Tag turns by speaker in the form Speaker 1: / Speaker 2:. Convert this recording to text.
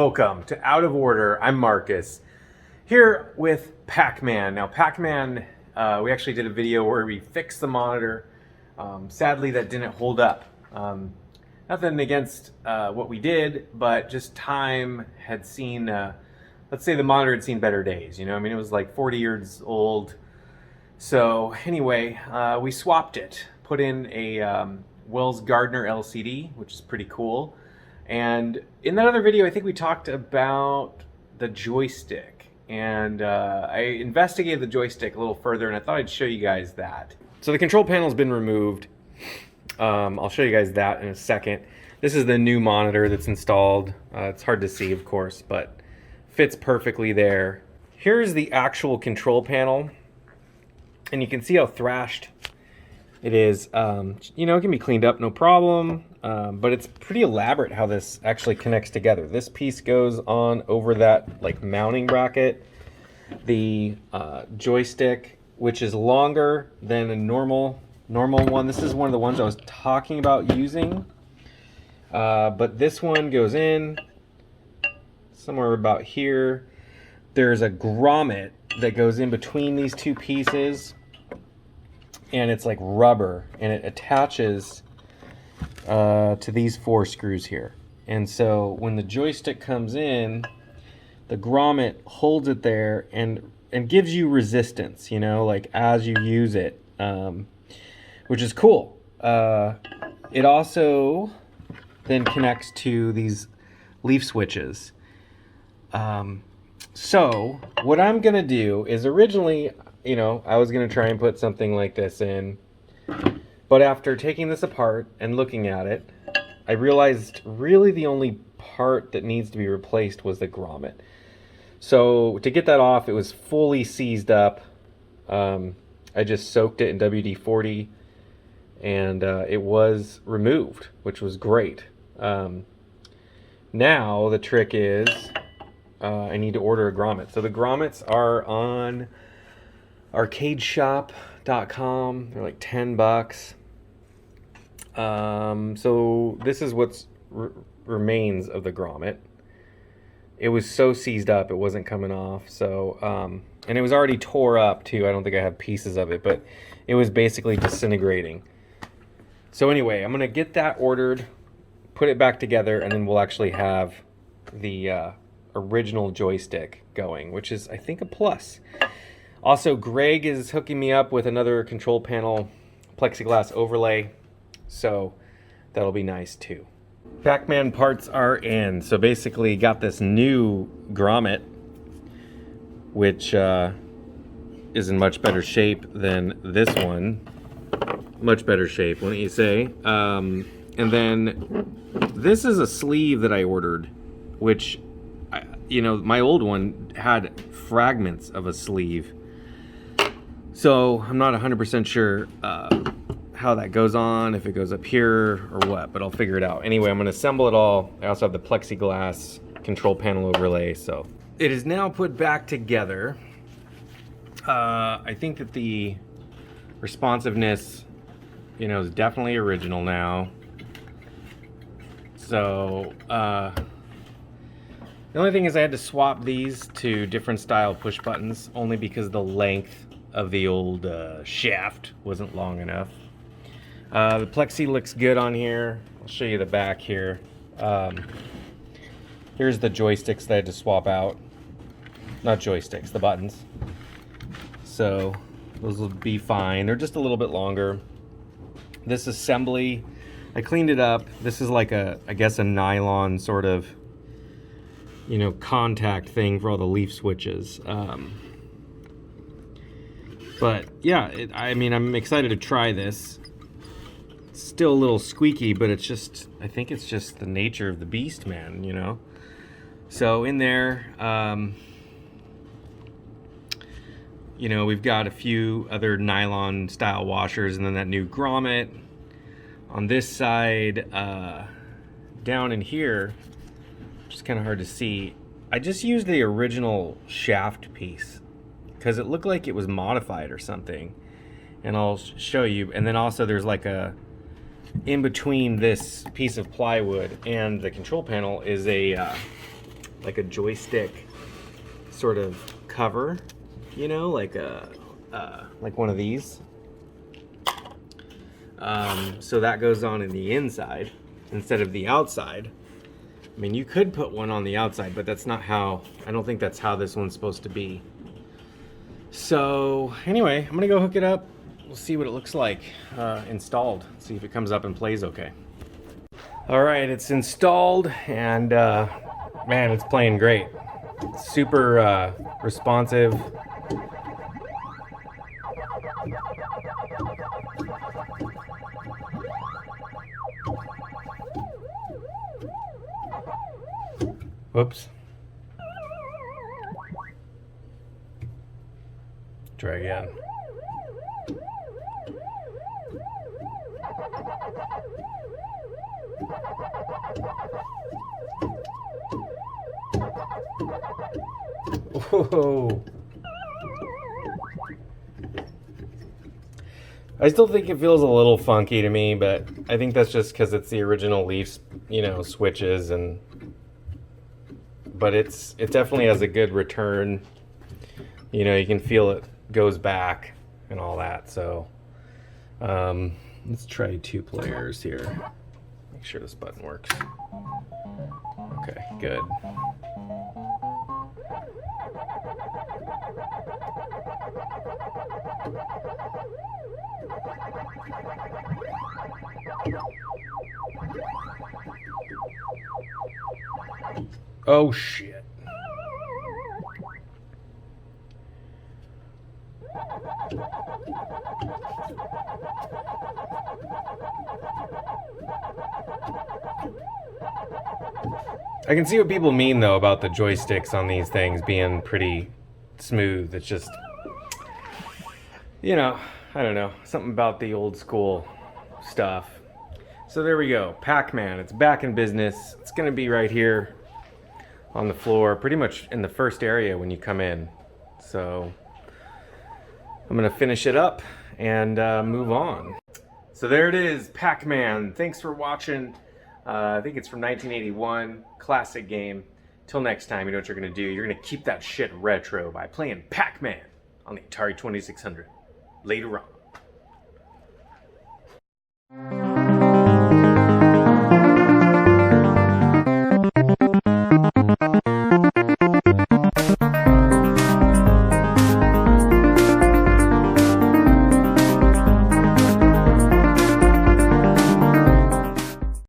Speaker 1: Welcome to Out of Order. I'm Marcus, here with Pac-Man. Now, Pac-Man, we actually did a video where we fixed the monitor. Sadly, that didn't hold up. Nothing against what we did, but just time had seen, let's say the monitor had seen better days. You know, I mean, it was like 40 years old. So anyway, we swapped it, put in a Wells Gardner LCD, which is pretty cool. And in that other video, I think we talked about the joystick, and I investigated the joystick a little further, and I thought I'd show you guys that. So the control panel has been removed. I'll show you guys that in a second. This is the new monitor that's installed. It's hard to see, of course, but fits perfectly there. Here's the actual control panel, and you can see how thrashed it is. You know, it can be cleaned up, no problem. But it's pretty elaborate how this actually connects together. This piece goes on over that like mounting bracket. The joystick, which is longer than a normal one. This is one of the ones I was talking about using. But this one goes in somewhere about here. There's a grommet that goes in between these two pieces, and it's like rubber, and it attaches to these 4 screws here. And so when the joystick comes in, the grommet holds it there and gives you resistance, you know, like as you use it, which is cool. It also then connects to these leaf switches. So what I'm gonna do is, originally, you know, I was gonna try and put something like this in, but after taking this apart and looking at it, I realized really the only part that needs to be replaced was the grommet. So to get that off, it was fully seized up. I just soaked it in WD-40, and it was removed, which was great. Now the trick is I need to order a grommet. So the grommets are on arcadeshop.com. They're like $10. So this is what's remains of the grommet. It was so seized up, it wasn't coming off. So and it was already tore up too. I don't think I have pieces of it, but it was basically disintegrating. So anyway, I'm gonna get that ordered, put it back together, and then we'll actually have the original joystick going, which is, I think, a plus. Also, Greg is hooking me up with another control panel plexiglass overlay, so that'll be nice too. Pac-Man parts are in. So basically got this new grommet, which is in much better shape than this one. Much better shape, wouldn't you say? And then this is a sleeve that I ordered, which, you know, my old one had fragments of a sleeve. So I'm not 100% sure how that goes on, if it goes up here or what, but I'll figure it out. Anyway, I'm going to assemble it all. I also have the plexiglass control panel overlay. So it is now put back together. I think that the responsiveness, you know, is definitely original now. So the only thing is I had to swap these to different style push buttons, only because the length of the old shaft wasn't long enough. The plexi looks good on here. I'll show you the back here. Here's the joysticks that I had to swap out. Not joysticks, the buttons. So those will be fine. They're just a little bit longer. This assembly, I cleaned it up. This is like a, I guess, a nylon sort of, you know, contact thing for all the leaf switches. But yeah, I mean, I'm excited to try this. It's still a little squeaky, but it's just, I think it's just the nature of the beast, man, you know? So in there, you know, we've got a few other nylon style washers, and then that new grommet. On this side, down in here, which is kind of hard to see, I just used the original shaft piece because it looked like it was modified or something, and I'll show you. And then also there's like a, in between this piece of plywood and the control panel is a like a joystick sort of cover, you know, like like one of these. So that goes on in the inside instead of the outside. I mean, you could put one on the outside, but that's not how, I don't think that's how this one's supposed to be. So anyway, I'm gonna go hook it up. We'll see what it looks like installed. See if it comes up and plays okay. All right, it's installed, and man, it's playing great. It's super responsive. Whoops. Try again. Whoa. I still think it feels a little funky to me, but I think that's just because it's the original Leafs, you know, switches, and but it definitely has a good return. You know, you can feel it goes back and all that. So let's try 2 players here. Make sure this button works. Okay, good. Oh shit. I can see what people mean though about the joysticks on these things being pretty smooth. It's just, you know, I don't know, something about the old school stuff. So there we go, Pac-Man, it's back in business. It's gonna be right here on the floor, pretty much in the first area when you come in. So I'm gonna finish it up and move on. So there it is, Pac-Man. Thanks for watching. I think it's from 1981, classic game. Till next time, you know what you're gonna do. You're gonna keep that shit retro by playing Pac-Man on the Atari 2600 later on.